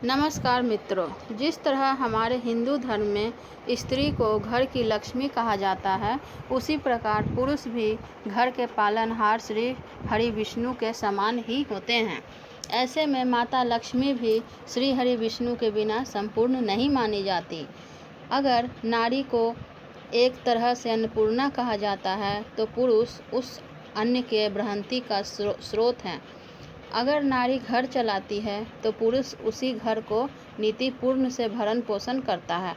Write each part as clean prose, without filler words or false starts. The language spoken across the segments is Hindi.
नमस्कार मित्रों। जिस तरह हमारे हिंदू धर्म में स्त्री को घर की लक्ष्मी कहा जाता है, उसी प्रकार पुरुष भी घर के पालनहार श्री हरि विष्णु के समान ही होते हैं। ऐसे में माता लक्ष्मी भी श्री हरि विष्णु के बिना संपूर्ण नहीं मानी जाती। अगर नारी को एक तरह से अन्नपूर्णा कहा जाता है, तो पुरुष उस अन्न के बृहंती का स्रोत हैं। अगर नारी घर चलाती है, तो पुरुष उसी घर को नीतिपूर्ण से भरण पोषण करता है।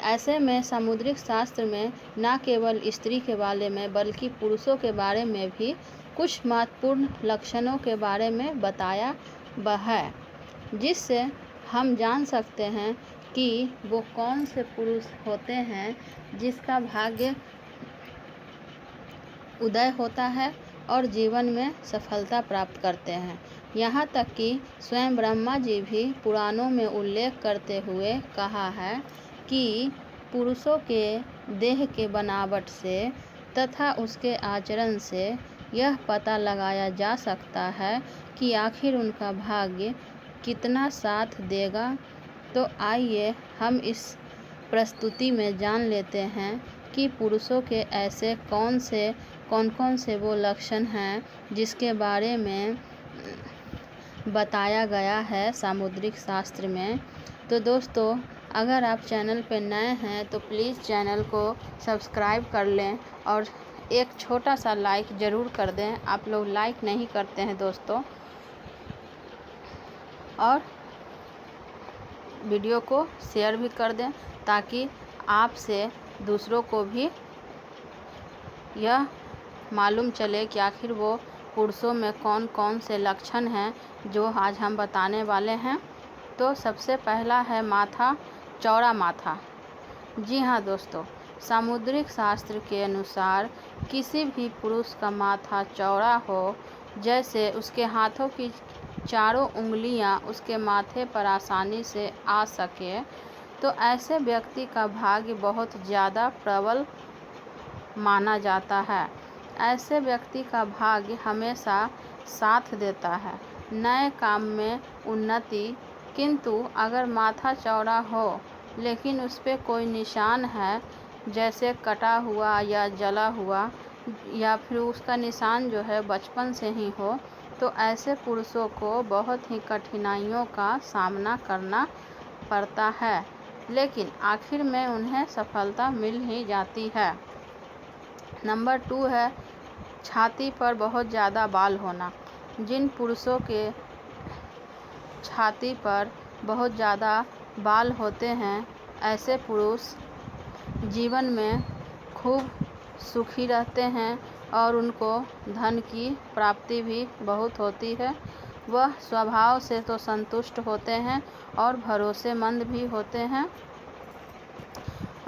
ऐसे में सामुद्रिक शास्त्र में न केवल स्त्री के बारे में बल्कि पुरुषों के बारे में भी कुछ महत्वपूर्ण लक्षणों के बारे में बताया है, जिससे हम जान सकते हैं कि वो कौन से पुरुष होते हैं जिसका भाग्य उदय होता है और जीवन में सफलता प्राप्त करते हैं। यहाँ तक कि स्वयं ब्रह्मा जी भी पुराणों में उल्लेख करते हुए कहा है कि पुरुषों के देह के बनावट से तथा उसके आचरण से यह पता लगाया जा सकता है कि आखिर उनका भाग्य कितना साथ देगा। तो आइए हम इस प्रस्तुति में जान लेते हैं कि पुरुषों के ऐसे कौन कौन से वो लक्षण हैं जिसके बारे में बताया गया है सामुद्रिक शास्त्र में। तो दोस्तों, अगर आप चैनल पर नए हैं तो प्लीज़ चैनल को सब्सक्राइब कर लें और एक छोटा सा लाइक ज़रूर कर दें। आप लोग लाइक नहीं करते हैं दोस्तों, और वीडियो को शेयर भी कर दें ताकि आपसे दूसरों को भी यह मालूम चले कि आखिर वो पुरुषों में कौन कौन से लक्षण हैं जो आज हम बताने वाले हैं। तो सबसे पहला है माथा, चौड़ा माथा। जी हाँ दोस्तों, सामुद्रिक शास्त्र के अनुसार किसी भी पुरुष का माथा चौड़ा हो, जैसे उसके हाथों की चारों उंगलियां उसके माथे पर आसानी से आ सके, तो ऐसे व्यक्ति का भाग्य बहुत ज़्यादा प्रबल माना जाता है। ऐसे व्यक्ति का भाग्य हमेशा साथ देता है, नए काम में उन्नति। किंतु अगर माथा चौड़ा हो लेकिन उस पर कोई निशान है, जैसे कटा हुआ या जला हुआ, या फिर उसका निशान जो है बचपन से ही हो, तो ऐसे पुरुषों को बहुत ही कठिनाइयों का सामना करना पड़ता है, लेकिन आखिर में उन्हें सफलता मिल ही जाती है। नंबर 2 है छाती पर बहुत ज़्यादा बाल होना। जिन पुरुषों के छाती पर बहुत ज़्यादा बाल होते हैं, ऐसे पुरुष जीवन में खूब सुखी रहते हैं और उनको धन की प्राप्ति भी बहुत होती है। वह स्वभाव से तो संतुष्ट होते हैं और भरोसेमंद भी होते हैं।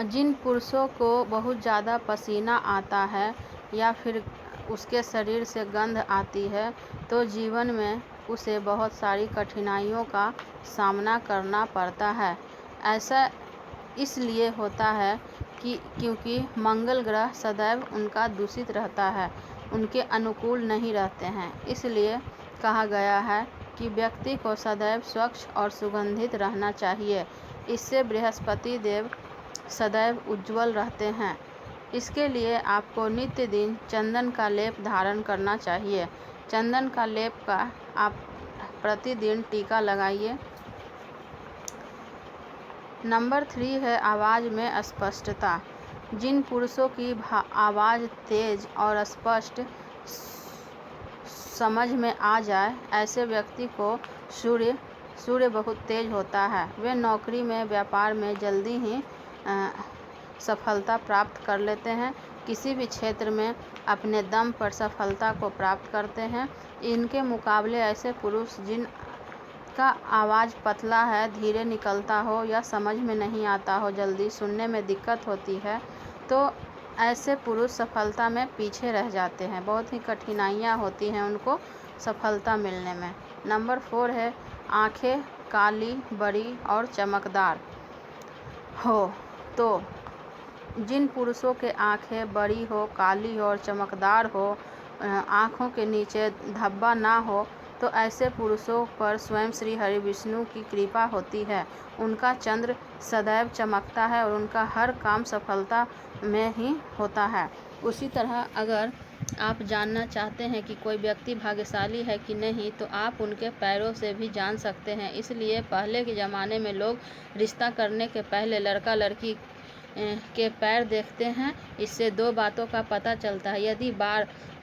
जिन पुरुषों को बहुत ज़्यादा पसीना आता है या फिर उसके शरीर से गंध आती है, तो जीवन में उसे बहुत सारी कठिनाइयों का सामना करना पड़ता है। ऐसा इसलिए होता है कि क्योंकि मंगल ग्रह सदैव उनका दूषित रहता है, उनके अनुकूल नहीं रहते हैं। इसलिए कहा गया है कि व्यक्ति को सदैव स्वच्छ और सुगंधित रहना चाहिए। इससे बृहस्पति देव सदैव उज्जवल रहते हैं। इसके लिए आपको नित्य दिन चंदन का लेप धारण करना चाहिए। चंदन का लेप का आप प्रतिदिन टीका लगाइए। नंबर 3 है आवाज़ में स्पष्टता। जिन पुरुषों की आवाज़ तेज और स्पष्ट समझ में आ जाए, ऐसे व्यक्ति को सूर्य बहुत तेज होता है। वे नौकरी में, व्यापार में जल्दी ही सफलता प्राप्त कर लेते हैं। किसी भी क्षेत्र में अपने दम पर सफलता को प्राप्त करते हैं। इनके मुकाबले ऐसे पुरुष जिनका आवाज़ पतला है, धीरे निकलता हो या समझ में नहीं आता हो, जल्दी सुनने में दिक्कत होती है, तो ऐसे पुरुष सफलता में पीछे रह जाते हैं। बहुत ही कठिनाइयाँ होती हैं उनको सफलता मिलने में। नंबर 4 है आँखें काली, बड़ी और चमकदार हो। तो जिन पुरुषों के आँखें बड़ी हो, काली हो और चमकदार हो, आँखों के नीचे धब्बा ना हो, तो ऐसे पुरुषों पर स्वयं श्री हरि विष्णु की कृपा होती है। उनका चंद्र सदैव चमकता है और उनका हर काम सफलता में ही होता है। उसी तरह अगर आप जानना चाहते हैं कि कोई व्यक्ति भाग्यशाली है कि नहीं, तो आप उनके पैरों से भी जान सकते हैं। इसलिए पहले के ज़माने में लोग रिश्ता करने के पहले लड़का लड़की के पैर देखते हैं। इससे दो बातों का पता चलता है। यदि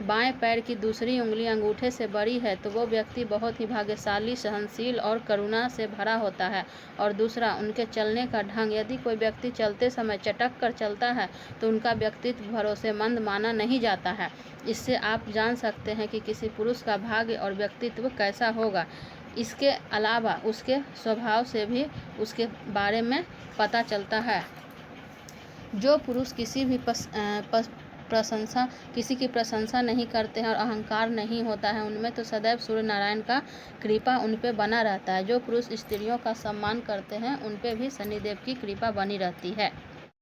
बाएं पैर की दूसरी उंगली अंगूठे से बड़ी है तो वो व्यक्ति बहुत ही भाग्यशाली, सहनशील और करुणा से भरा होता है। और दूसरा, उनके चलने का ढंग। यदि कोई व्यक्ति चलते समय चटक कर चलता है तो उनका व्यक्तित्व भरोसेमंद माना नहीं जाता है। इससे आप जान सकते हैं कि किसी पुरुष का भाग्य और व्यक्तित्व कैसा होगा। इसके अलावा उसके स्वभाव से भी उसके बारे में पता चलता है। जो पुरुष किसी की प्रशंसा नहीं करते हैं और अहंकार नहीं होता है, उनमें तो सदैव सूर्य नारायण का कृपा उन पे बना रहता है। जो पुरुष स्त्रियों का सम्मान करते हैं उन पे भी शनिदेव की कृपा बनी रहती है।